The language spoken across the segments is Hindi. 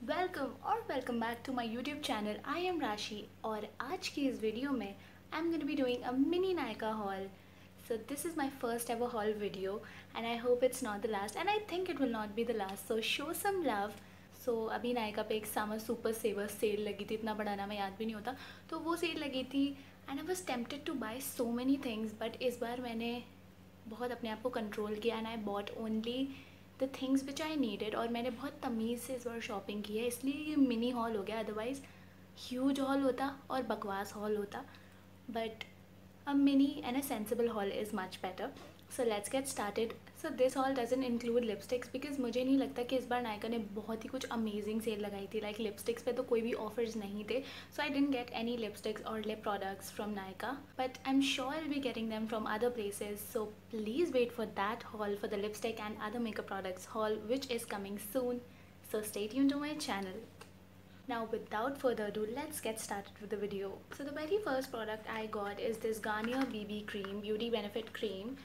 Welcome back to my YouTube channel. I am Rashi और आज की इस वीडियो में I am going to be doing a mini Nykaa haul. So this is my first ever haul video and I hope it's not the last and I think it will not be the last. So show some love. So अभी नायका पे एक समर सुपर सेवर सेल लगी थी, इतना बड़ा नाम याद भी नहीं होता, तो वो सेल लगी थी and I was tempted two by so many things. But इस बार मैंने बहुत अपने आप को कंट्रोल किया and I bought only the things which I needed. और मैंने बहुत तमीज़ से इस बार शॉपिंग की है, इसलिए ये मिनी हॉल हो गया. अदरवाइज़ ह्यूज हॉल होता और बकवास हॉल होता, but a mini and a sensible haul is much better. So let's get started. So this haul doesn't include lipsticks because मुझे नहीं लगता कि इस बार नायका ने बहुत ही कुछ अमेजिंग सेल लगाई थी. लाइक लिपस्टिक्स पे तो कोई भी ऑफर्स नहीं थे, so I didn't get any lipsticks or lip products from Nykaa, but I'm sure I'll be getting them from other places. So please wait for that haul for the lipstick and other makeup products haul, which is coming soon. So stay tuned to my channel. Now without further ado, let's get started with the video. So the very first product I got is this Garnier BB Cream Beauty Benefit Cream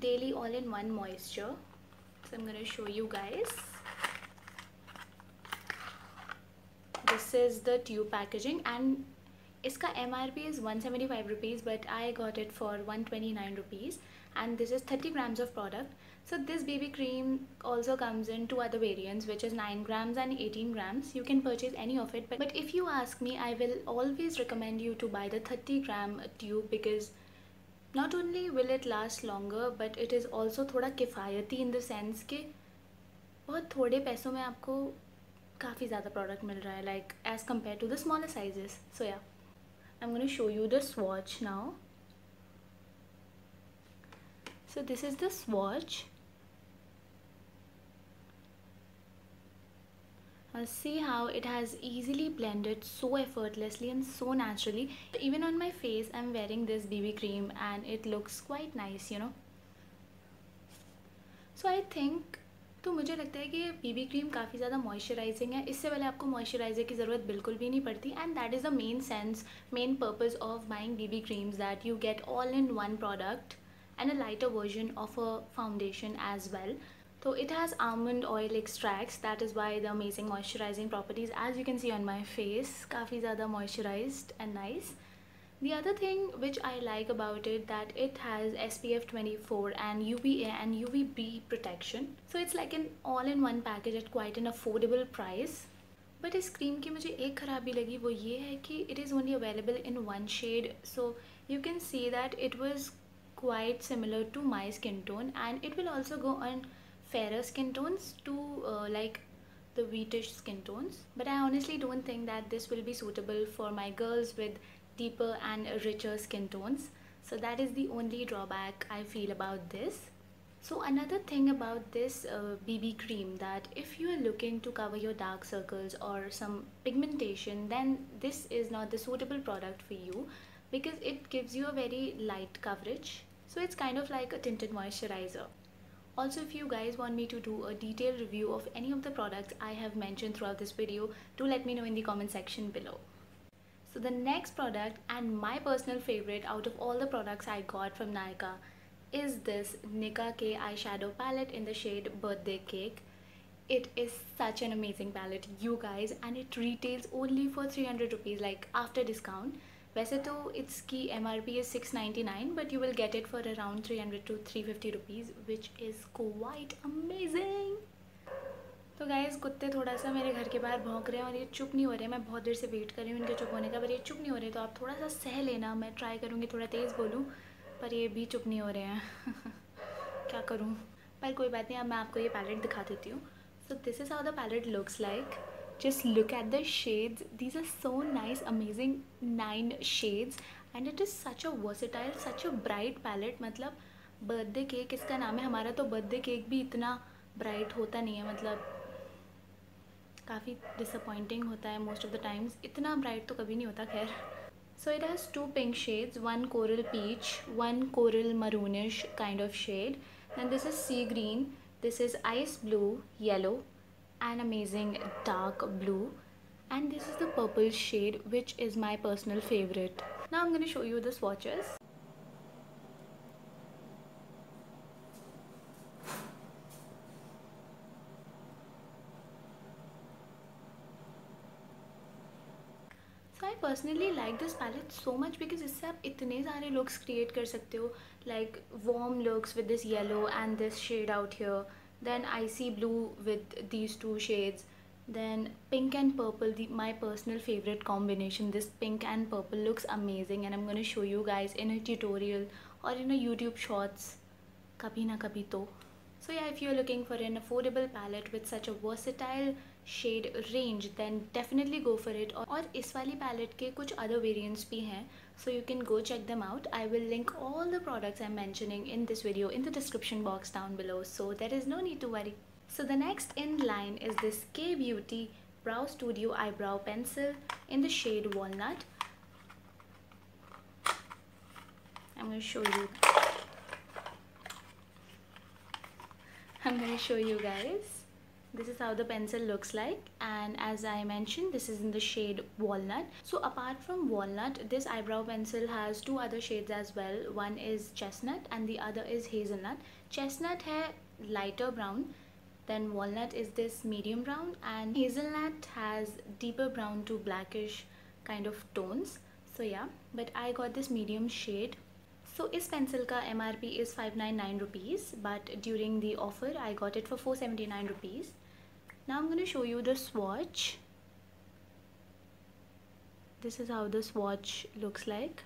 Daily All-in-One Moisture. So I'm going to show you guys. This is the tube packaging and इसका MRP is 175 rupees, but I got it for 129 rupees and this is 30 grams of product. So this BB cream also comes in two other variants, which is 9 grams and 18 grams. You can purchase any of it, but if you ask me, I will always recommend you to buy the 30 gram tube because not only will it last longer, but it is also थोड़ा किफ़ायती in the sense कि बहुत थोड़े पैसों में आपको काफ़ी ज़्यादा प्रोडक्ट मिल रहा है, like as compared to the smaller sizes. So yeah, I'm going to show you the swatch now. So this is the swatch. See how it has easily blended so effortlessly and so naturally. Even on my face I'm wearing this BB cream and it looks quite nice, you know. So I think तो मुझे लगता है कि ये BB क्रीम काफ़ी ज़्यादा मॉइस्चराइजिंग है. इससे पहले आपको मॉइस्चराइज़र की ज़रूरत बिल्कुल भी नहीं पड़ती and that is the main purpose of buying BB creams, that you get all in one product and a lighter version of a foundation as well. So it has almond oil extracts, that is why the amazing moisturizing properties, as you can see on my face, काफ़ी ज़्यादा moisturized and nice. The other thing which I like about it, that it has SPF 24 and UVA and UVB protection. So it's like an all-in-one package at quite an affordable price. But इस क्रीम की मुझे एक ख़राबी लगी, वो ये है कि it is only available in one shade. So you can see that it was quite similar to my skin tone and it will also go on fairer skin tones to like the wheatish skin tones, but I honestly don't think that this will be suitable for my girls with deeper and richer skin tones. So that is the only drawback I feel about this. So another thing about this BB cream, that if you are looking to cover your dark circles or some pigmentation, then this is not the suitable product for you because it gives you a very light coverage. So it's kind of like a tinted moisturizer. Also, if you guys want me to do a detailed review of any of the products I have mentioned throughout this video, do let me know in the comment section below. So the next product, and my personal favorite out of all the products I got from Nykaa, is this Nicka K eyeshadow palette in the shade Birthday Cake. It is such an amazing palette, you guys, and it retails only for 300 rupees, like after discount. वैसे तो इसकी MRP is 699, but you will get it for around 300 to 350 rupees, which is quite amazing. तो गाइज़, कुत्ते थोड़ा सा मेरे घर के बाहर भौंक रहे हैं और ये चुप नहीं हो रहे. मैं बहुत देर से वेट कर रही हूँ इनके चुप होने का, पर ये चुप नहीं हो रहे, तो आप थोड़ा सा सह लेना. मैं ट्राई करूँगी थोड़ा तेज़ बोलूँ, पर ये भी चुप नहीं हो रहे हैं. क्या करूँ, पर कोई बात नहीं. अब मैं आपको ये पैलेट दिखा देती हूँ. So this is how the palette looks like. Just look at the shades. These are so nice, amazing 9 shades and it is such a versatile, such a bright palette. मतलब बर्थडे केक इसका नाम है, हमारा तो बर्थडे केक भी इतना ब्राइट होता नहीं है, मतलब काफ़ी डिसअपॉइंटिंग होता है मोस्ट ऑफ द टाइम्स. इतना ब्राइट तो कभी नहीं होता. खैर, so it has 2 pink shades, one coral peach, one coral maroonish kind of shade, and this is sea green, this is ice blue, yellow, and amazing dark blue, and this is the purple shade, which is my personal favorite. Now I'm going to show you the swatches. So I personally like this palette so much because इससे आप इतने सारे looks create कर सकते हो, like warm looks with this yellow and this shade out here, then icy blue with these two shades, then pink and purple, my personal favorite combination. This pink and purple looks amazing and I'm going to show you guys in a tutorial or in a YouTube shorts kabhi na kabhi to. So yeah, if you're looking for an affordable palette with such a versatile shade range, then definitely go for it. और इस वाली palette के कुछ other variants भी हैं, so you can go check them out. I will link all the products I'm mentioning in this video in the description box down below, so there is no need to worry. So the next in line is this K Beauty Brow Studio Eyebrow Pencil in the shade Walnut. I'm going to show you. Guys, this is how the pencil looks like, and as I mentioned, this is in the shade Walnut. So apart from Walnut, this eyebrow pencil has two other shades as well. One is Chestnut and the other is Hazelnut. Chestnut है lighter brown, then Walnut is this medium brown, and Hazelnut has deeper brown to blackish kind of tones. So yeah, but I got this medium shade. So इस pencil का MRP is 599 rupees, but during the offer I got it for 479 rupees. Now I'm going to show you the swatch. This is how the swatch looks like.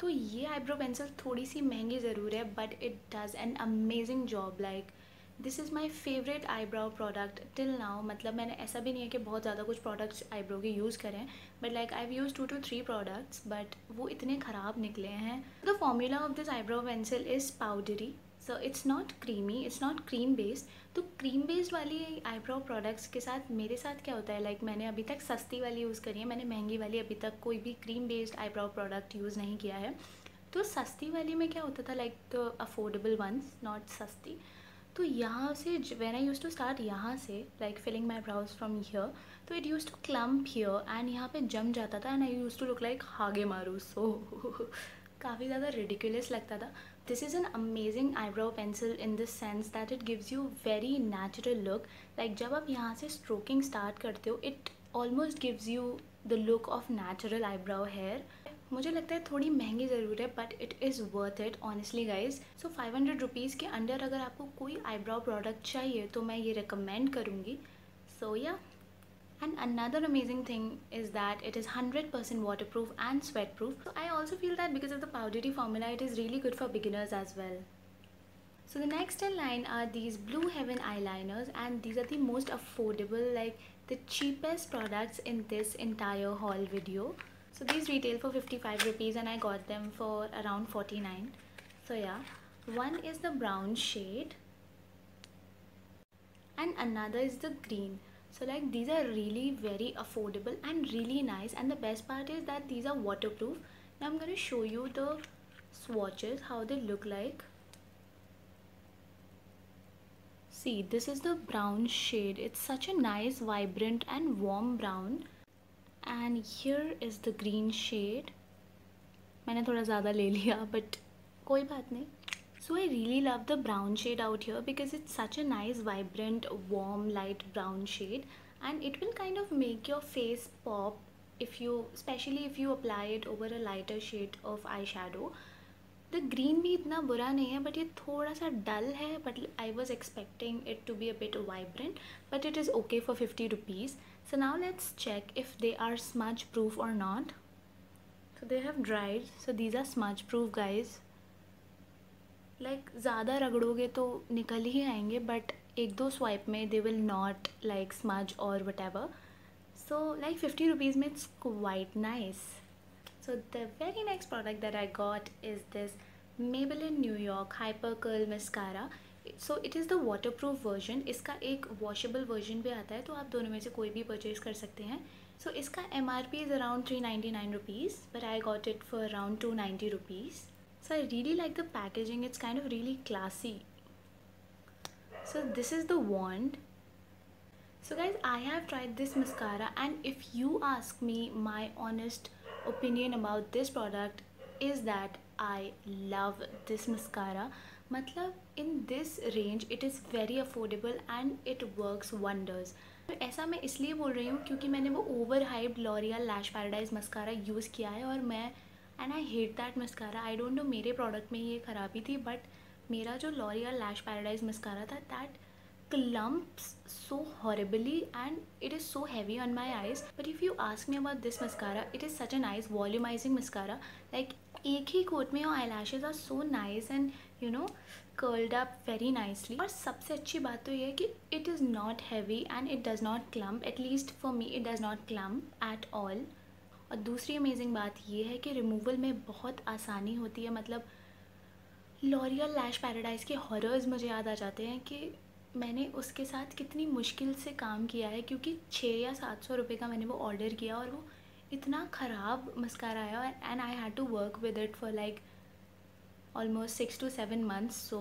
तो ये eyebrow pencil थोड़ी सी महंगी ज़रूर है, but it does an amazing job. Like this is my favourite eyebrow product till now. मतलब मैंने ऐसा भी नहीं है कि बहुत ज़्यादा कुछ प्रोडक्ट्स आईब्रो के यूज़ करें, but like I use 2 to 3 products, but वो इतने ख़राब निकले हैं. The formula of this eyebrow pencil is powdery, so it's not creamy, it's not cream based. तो क्रीम बेस्ड वाली आईब्रो प्रोडक्ट्स के साथ मेरे साथ क्या होता है, लाइक मैंने अभी तक सस्ती वाली यूज़ करी है, मैंने महंगी वाली अभी तक कोई भी cream based eyebrow product use नहीं किया है. तो सस्ती वाली में क्या होता था, like the affordable ones, not सस्ती. तो यहाँ से when I use to start यहाँ से like filling my brows from here, तो it use to clump here and यहाँ पे जम जाता था and I use to look like हागे मारू. सो काफ़ी ज़्यादा रिडिकुलस लगता था. This is an amazing eyebrow pencil in this sense that it gives you very natural look. Like जब आप यहाँ से स्ट्रोकिंग स्टार्ट करते हो, it almost gives you the look of natural eyebrow hair. मुझे लगता है थोड़ी महंगी ज़रूर है, but it is worth it honestly guys. So 500 rupees के अंडर अगर आपको कोई आईब्रो प्रोडक्ट चाहिए तो मैं ये रिकमेंड करूँगी. सो या, and another amazing thing is that it is 100% waterproof and sweat proof. So I also feel that because of the powdery formula, it is really good for beginners as well. So the next in line are these Blue Heaven eyeliners, and these are the most affordable, like the cheapest products in this entire haul video. So these retail for 55 rupees and I got them for around 49. So yeah, one is the brown shade and another is the green. So like these are really very affordable and really nice, and the best part is that these are waterproof. Now I'm going to show you the swatches, how they look like. See, this is the brown shade. It's such a nice, vibrant and warm brown. And here is the green shade. मैंने थोड़ा ज़्यादा ले लिया, but कोई बात नहीं. So I really love the brown shade out here because it's such a nice, vibrant, warm, light brown shade, and it will kind of make your face pop if you, especially if you apply it over a lighter shade of eyeshadow. The green भी इतना बुरा नहीं है, but ये थोड़ा सा dull है, but I was expecting it to be a bit vibrant, but it is okay for 50 rupees. So now let's check if they are smudge proof or not. So they have dried, so these are smudge proof guys. Like ज़्यादा रगड़ोगे तो निकल ही आएंगे, but एक दो swipe में they will not like smudge or whatever. So like 50 rupees में it's quite nice. So the very next product that I got is this Maybelline New York Hyper Curl Mascara. So it is the waterproof version. इसका एक washable version भी आता है, तो आप दोनों में से कोई भी purchase कर सकते हैं. So इसका MRP is around 399 rupees, but I got it for around 290 rupees. So I really like the packaging. It's kind of really classy. So this is the wand. So guys, I have tried this mascara, and if you ask me, my honest opinion about this product is that I love this mascara. मतलब in this range it is very affordable and it works wonders. ऐसा मैं इसलिए बोल रही हूँ क्योंकि मैंने वो overhyped L'Oreal lash paradise mascara use किया है और मैं and I hate that mascara. I don't know मेरे प्रोडक्ट में ये खराबी थी, बट मेरा जो लॉरियल लैश पैराडाइज मस्कारा था that clumps so horribly and it is so heavy on my eyes. But if you ask me about this mascara, it is such a nice volumizing mascara. Like एक ही कोट में your eyelashes are so nice and you know curled up very nicely. और सबसे अच्छी बात तो ये है कि it is not heavy and it does not clump. At least for me it does not clump at all. और दूसरी अमेजिंग बात ये है कि रिमूवल में बहुत आसानी होती है. मतलब लॉरियल लैश पैराडाइज के हॉरर्स मुझे याद आ जाते हैं कि मैंने उसके साथ कितनी मुश्किल से काम किया है, क्योंकि 600 या 700 रुपये का मैंने वो ऑर्डर किया और वो इतना ख़राब मस्कारा आया and I had to work with it for like almost 6 to 7 months. So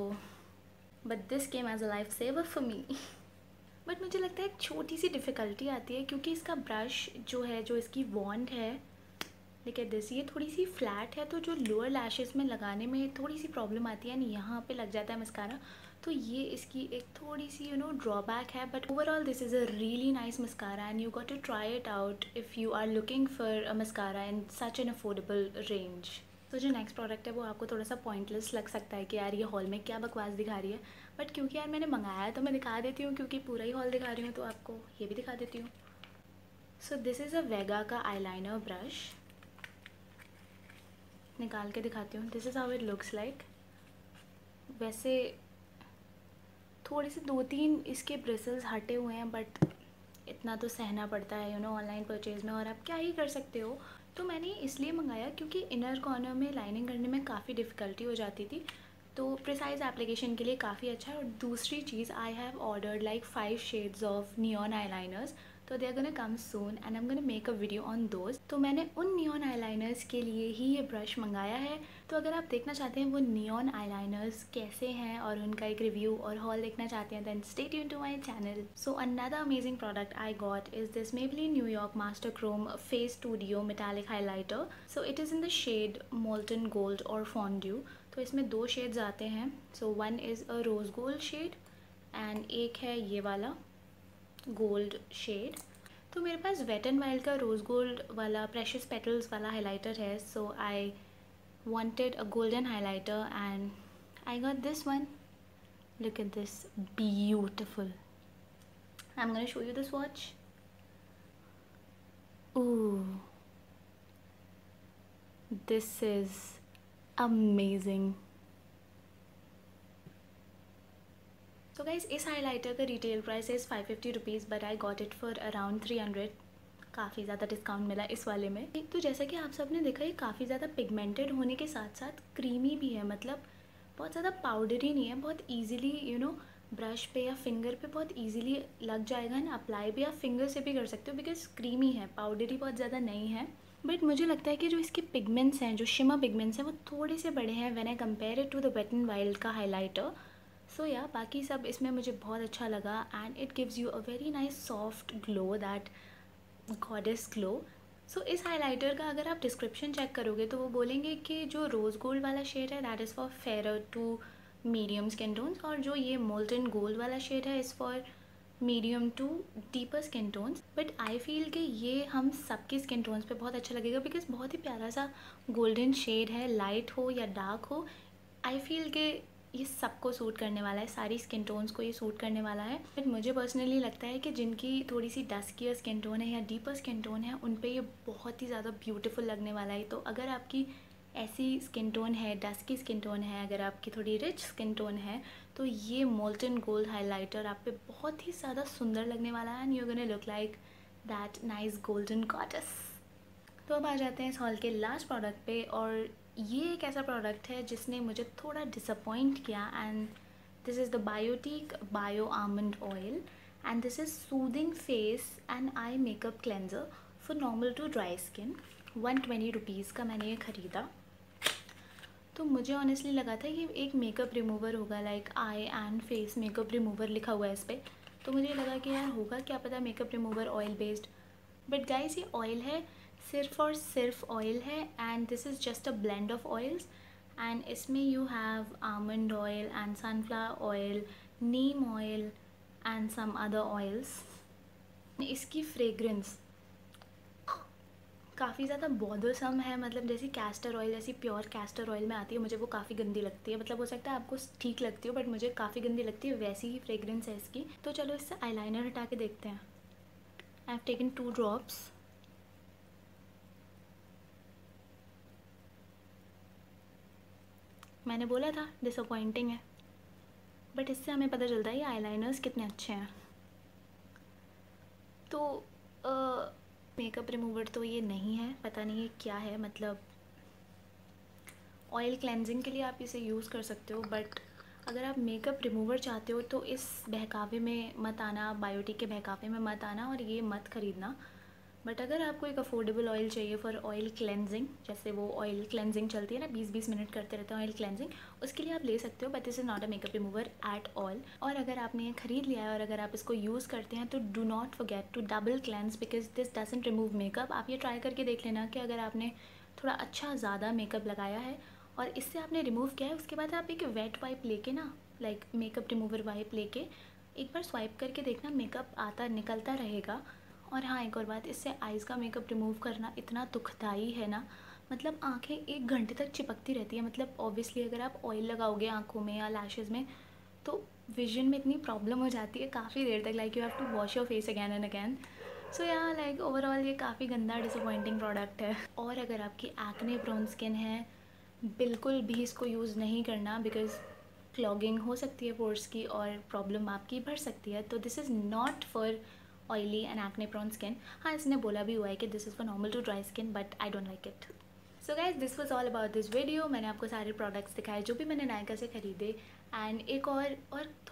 but this came as a life saver for me. But मुझे लगता है एक छोटी सी डिफ़िकल्टी आती है क्योंकि इसका ब्रश जो है, जो इसकी वॉन्ड है, लेकिन दिस ये थोड़ी सी फ्लैट है, तो जो लोअर लैशेस में लगाने में थोड़ी सी प्रॉब्लम आती है एंड यहाँ पे लग जाता है मस्कारा. तो ये इसकी एक थोड़ी सी ड्रॉबैक है. But overall this is a really nice mascara and you got to try it out if you are looking for a mascara in such an affordable range. तो जो नेक्स्ट प्रोडक्ट है वो आपको थोड़ा सा पॉइंटलेस लग सकता है कि यार ये हॉल में क्या बकवास दिखा रही है, बट क्योंकि यार मैंने मंगाया है तो मैं दिखा देती हूँ, क्योंकि पूरा ही हॉल दिखा रही हूँ तो आपको ये भी दिखा देती हूँ. सो दिस इज़ अ वेगा का आईलाइनर ब्रश. निकाल के दिखाती हूँ. This is how it looks like. वैसे थोड़े से 2-3 इसके ब्रिसल्स हटे हुए हैं, बट इतना तो सहना पड़ता है ऑनलाइन परचेज़ में, और आप क्या ही कर सकते हो. तो मैंने इसलिए मंगाया क्योंकि इनर कॉर्नर में लाइनिंग करने में काफ़ी डिफ़िकल्टी हो जाती थी, तो प्रिसाइज एप्लीकेशन के लिए काफ़ी अच्छा है. और दूसरी चीज़, I have ordered like 5 shades of neon eyeliners, तो they are gonna come soon and I am gonna make a video on those. तो मैंने उन नियॉन आईलाइनर्स के लिए ही ये ब्रश मंगाया है. तो अगर आप देखना चाहते हैं वो नियॉन आईलाइनर्स कैसे हैं और उनका एक रिव्यू और हॉल देखना चाहते हैं, then stay tuned to my channel. So another amazing product I got is this Maybelline New York Master Chrome Face Studio Metallic Highlighter. So it is in the shade Molten Gold or Fondue. तो इसमें 2 शेड्स आते हैं. So one is a rose gold shade and एक है ये वाला गोल्ड शेड. तो मेरे पास वेट एंड वाइल्ड का रोज़ गोल्ड वाला प्रेशियस पेटल्स वाला हाइलाइटर है. सो आई wanted a golden highlighter and I got this one. Look at this, beautiful. I'm gonna show you the swatch. Ooh, this is amazing. So guys, इस हाइलाइटर का retail price is 550 rupees, but I got it for around 300. काफ़ी ज़्यादा डिस्काउंट मिला इस वाले में. तो जैसा कि आप सब ने देखा, ये काफ़ी ज़्यादा पिगमेंटेड होने के साथ साथ क्रीमी भी है. मतलब बहुत ज़्यादा पाउडरी नहीं है, बहुत ईजिली ब्रश पे या फिंगर पे बहुत ईजिली लग जाएगा ना. अप्लाई भी आप फिंगर से भी कर सकते हो बिकॉज क्रीमी है, पाउडरी बहुत ज़्यादा नहीं है. बट मुझे लगता है कि जो इसके पिगमेंट्स हैं, जो शिमर पिगमेंट्स हैं, वो थोड़े से बड़े हैं when I compare it to the wet and wild का हाइलाइटर. सो या बाकी सब इसमें मुझे बहुत अच्छा लगा and it gives you a very nice soft glow, that goddess glow. So इस हाइलाइटर का अगर आप डिस्क्रिप्शन चेक करोगे तो वो बोलेंगे कि जो रोज़ गोल्ड वाला शेड है that is for fair to medium skin tones, और जो ये मोल्टन गोल्ड वाला शेड है is for medium to deeper skin tones. But I feel कि ये हम सबके स्किन टोन्स पे बहुत अच्छा लगेगा बिकॉज बहुत ही प्यारा सा गोल्डन शेड है. लाइट हो या डार्क हो, आई फील कि ये सबको सूट करने वाला है, सारी स्किन टोन्स को ये सूट करने वाला है. बट मुझे पर्सनली लगता है कि जिनकी थोड़ी सी डस्कियर स्किन टोन है या डीपर स्किन टोन है, उन पे ये बहुत ही ज़्यादा ब्यूटीफुल लगने वाला है. तो अगर आपकी ऐसी स्किन टोन है, डस्की स्किन टोन है, अगर आपकी थोड़ी रिच स्किन टोन है, तो ये मोल्टन गोल्ड हाइलाइटर आप पे बहुत ही ज़्यादा सुंदर लगने वाला है and you gonna look like that nice golden goddess. तो अब आ जाते हैं इस हॉल के लास्ट प्रोडक्ट पे, और ये एक ऐसा प्रोडक्ट है जिसने मुझे थोड़ा डिसअपॉइंट किया. And this is the Biotique bio almond oil and this is soothing face and eye makeup cleanser for normal to dry skin. 120 rupees का मैंने ये ख़रीदा. तो मुझे ऑनेस्टली लगा था कि एक मेकअप रिमूवर होगा, like I and face makeup remover लिखा हुआ है इस पर. तो मुझे लगा कि यार होगा क्या पता makeup remover oil based. But guys ये ऑयल है, सिर्फ और सिर्फ ऑयल है and this is just a blend of oils and इसमें you have almond oil and sunflower oil, neem oil and some other oils. इसकी फ्रेग्रेंस काफ़ी ज़्यादा बॉदरसम है, मतलब जैसी कैस्टर ऑयल, जैसी प्योर कैस्टर ऑयल में आती है, मुझे वो काफ़ी गंदी लगती है। मतलब हो सकता है आपको ठीक लगती हो, बट मुझे काफ़ी गंदी लगती है, वैसी ही फ्रेग्रेंस है इसकी। तो चलो इससे आईलाइनर हटा के देखते हैं। I have taken 2 drops. मैंने बोला था डिसअपॉइंटिंग है, बट इससे हमें पता चलता है ये आईलाइनर्स कितने अच्छे हैं। तो मेकअप रिमूवर तो ये नहीं है, पता नहीं ये क्या है। मतलब ऑयल क्लेंजिंग के लिए आप इसे यूज़ कर सकते हो, बट अगर आप मेकअप रिमूवर चाहते हो तो इस बहकावे में मत आना, बायोटिक के बहकावे में मत आना और ये मत ख़रीदना। बट अगर आपको एक अफोर्डेबल ऑयल चाहिए फॉर ऑयल क्लेंजिंग, जैसे वो ऑयल क्लेंजिंग चलती है ना, 20-20 मिनट करते रहते हैं ऑयल क्लेंजिंग, उसके लिए आप ले सकते हो, but this is not a makeup remover at all. और अगर आपने ये ख़रीद लिया है और अगर आप इसको यूज़ करते हैं तो do not forget to double cleanse, because this doesn't remove makeup. आप ये ट्राई करके देख लेना कि अगर आपने थोड़ा अच्छा ज़्यादा मेकअप लगाया है और इससे आपने रिमूव किया है, उसके बाद आप एक वेट वाइप लेके ना, लाइक मेकअप रिमूवर वाइप लेके एक बार स्वाइप करके देखना, मेकअप आता निकलता रहेगा। और हाँ, एक और बात, इससे आइज़ का मेकअप रिमूव करना इतना दुखदाई है ना, मतलब आंखें 1 घंटे तक चिपकती रहती है। मतलब ऑब्वियसली अगर आप ऑयल लगाओगे आंखों में या लैशेज़ में तो विजन में इतनी प्रॉब्लम हो जाती है काफ़ी देर तक, like you have to wash your face again and again. So या लाइक ओवरऑल ये काफ़ी गंदा डिसअपॉइंटिंग प्रोडक्ट है। और अगर आपकी एक्ने प्रोन स्किन है, बिल्कुल भी इसको यूज़ नहीं करना, बिकॉज क्लॉगिंग हो सकती है पोर्स की और प्रॉब्लम आपकी बढ़ सकती है। तो this is not for oily and acne prone skin. हाँ, इसने बोला भी हुआ है कि this is for normal to dry skin, but I don't like it. So guys, this was all about this video. मैंने आपको सारे प्रोडक्ट्स दिखाए जो भी मैंने नायका से ख़रीदे, एंड एक और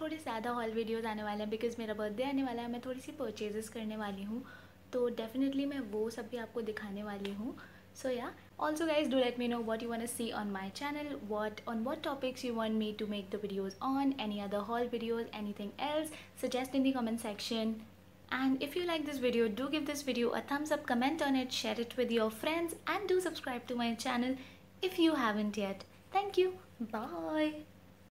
थोड़े ज़्यादा हॉल वीडियोज़ आने वाले हैं, बिकॉज मेरा बर्थडे आने वाला है, मैं थोड़ी सी परचेजेस करने वाली हूँ, तो डेफिनेटली मैं वो सब भी आपको दिखाने वाली हूँ। So yeah, also guys, do let me know what you want to see on my channel, what topics you want me to make the videos on, any other haul videos, anything else, suggest in the comment section. And if you like this video, do give this video a thumbs up, comment on it, share it with your friends, and do subscribe to my channel if you haven't yet. Thank you. Bye.